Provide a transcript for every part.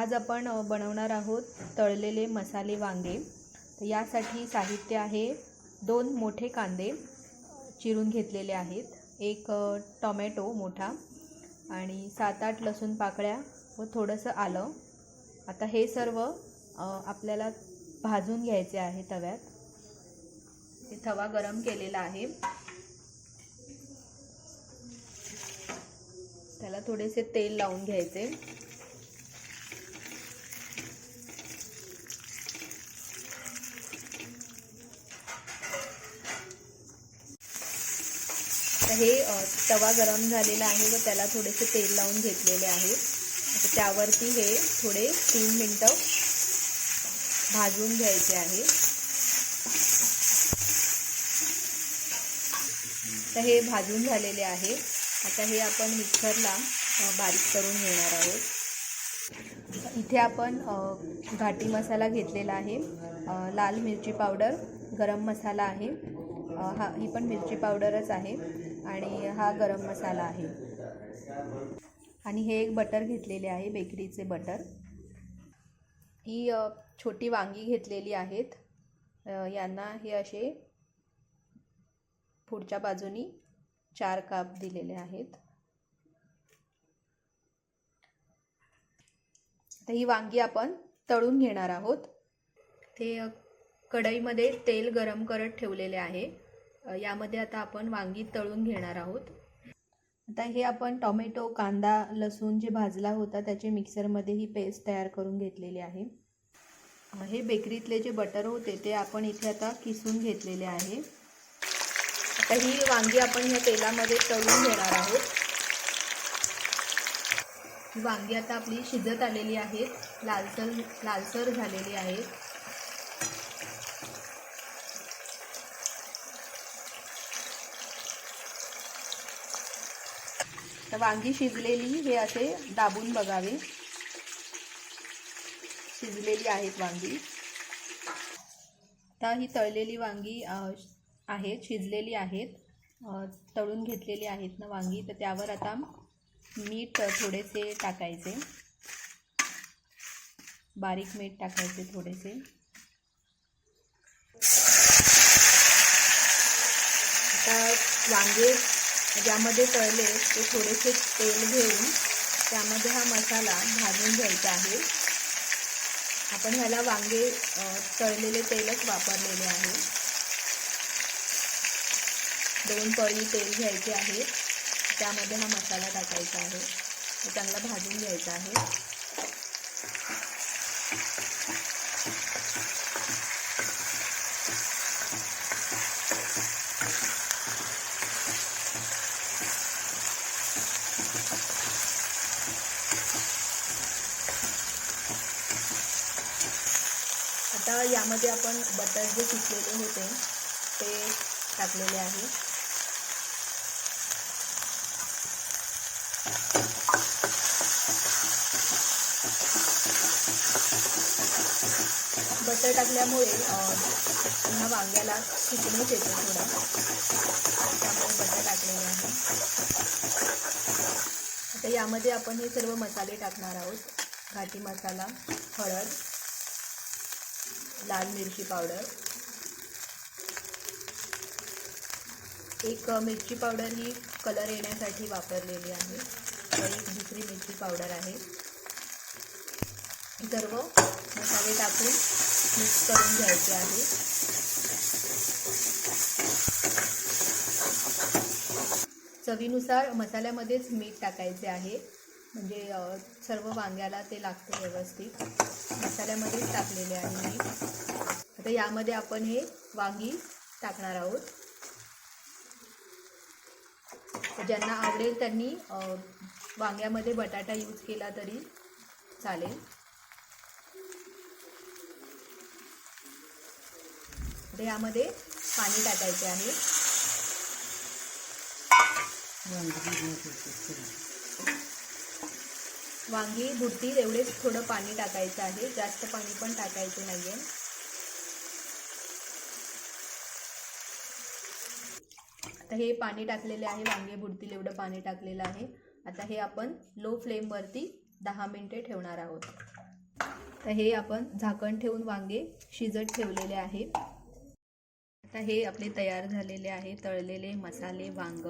आज आपण बनवणार आहोत तळलेले मसाले वांगे। तर यासाठी साहित्य आहे 2 मोठे कांदे चिरून घेतलेले आहेत, एक टोमॅटो मोठा आणि 7-8 लसूण पाकळ्या व थोडंसं आलं। आता हे सर्व आपल्याला भाजून घ्यायचे आहे तव्यात। हे तवा गरम केलेला आहे, त्याला थोडेसे तेल लावून घ्यायचे। हे तवा गरम झालेला आहे व त्याला थोडेसे तेल लावून घेतलेले आहे। आता त्यावरती हे थोडे 3 मिनिटं भाजून घ्यायचे आहे। तर हे भाजून झालेले आहे। आता हे आपण मिक्सरला बारीक करून घेणार आहोत। इथे आपण घाटी मसाला घेतलेला आहे, लाल मिरची पावडर, गरम मसाला आहे, ही पण मिरची पावडरच आहे आणि हा गरम मसाला आहे। आणि हे एक बटर घेतलेले आहे, बेकरीचे बटर। ही छोटी वांगी घेतलेली आहेत, यांना हे असे पुढच्या बाजूनी 4 काप दिलेले आहेत। तर ही वांगी आपण तळून घेणार आहोत। ते कढईमध्ये तेल गरम करत ठेवलेले आहे, यामध्ये आता आपण वांगी तळून घेणार आहोत। आता हे आपण टोमॅटो, कांदा, लसूण जे भाजला होता त्याचे मिक्सरमध्ये ही पेस्ट तयार करून घेतलेली आहे। हे बेकरीतले जे बटर होते ते आपण इथे आता किसून घेतलेले आहे। आता ही वांगी आपण या तेलामध्ये तळून घेणार आहोत। ही वांगी आता आपली शिजत आलेली आहेत, लालसर झालेली आहेत। तर वांगी शिजलेली हे असे दाबून बघावे, शिजलेली आहेत वांगी। आता ही तळलेली वांगी आहेत, शिजलेली आहेत, तळून घेतलेली आहेत ना वांगी। तर त्यावर आता मीठ थोडेसे टाकायचे, बारीक मीठ टाकायचे थोडेसे। आता वांगे ज्यामध्ये तळले ते थोडेसे तेल घेऊन त्यामध्ये हा मसाला भाजून घ्यायचा आहे। आपण ह्याला वांगे तळलेले तेलच वापरलेले आहे। 2 पळी तेल घ्यायचे आहे, त्यामध्ये हा मसाला टाकायचा आहे, चांगला भाजून घ्यायचा आहे। आता यामध्ये आपण बटर जे किसलेले होते ते टाकलेले आहे। बटर टाकल्यामुळे ह्या वांग्याला थिकनेस येतो थोडा, त्यामुळे बटर टाकलेले आहे। आता यामध्ये आपण हे सर्व मसाले टाकणार आहोत, घाटी मसाला, हळद, लाल मिरची पावडर, एक मिरची पावडर ही कलर येण्यासाठी वापरलेली आहे, तर एक दुसरी मिरची पावडर आहे। सर्व मसाले टाकून मिक्स करून घ्यायचे आहे। चवीनुसार मसाल्यामध्येच मीठ टाकायचे आहे, म्हणजे सर्व वांग्याला ते लागते व्यवस्थित। मसाल्यामध्येच टाकलेले आहे मीठ। आता यामध्ये आपण हे वांगी टाकणार आहोत। ज्यांना आवडेल त्यांनी वांग्यामध्ये बटाटा यूज केला तरी चालेल। तर यामध्ये पाणी टाकायचे आहे। वांगी बुडतील एवढेच थोडं पाणी टाकायचं आहे, जास्त पाणी पण टाकायचे नाहीये। आता हे पाणी टाकलेले आहे, वांगे बुडतील एवढं पाणी टाकलेलं आहे। आता हे आपण लो फ्लेम वरती 10 मिनिटे ठेवणार आहोत। तर हे आपण झाकण ठेवून वांगे शिजत ठेवलेले आहे. आता हे आपले तयार झालेले आहे तळलेले मसाले वांग.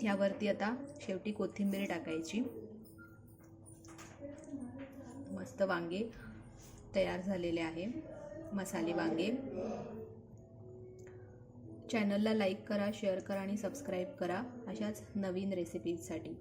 यावरती आता शेवटी कोथिंबीर टाकायची. मस्त वांगे तयार झालेले आहे, मसाले वांगे. चॅनलला लाईक करा, शेअर करा आणि सबस्क्राईब करा अशाच नवीन रेसिपीजसाठी.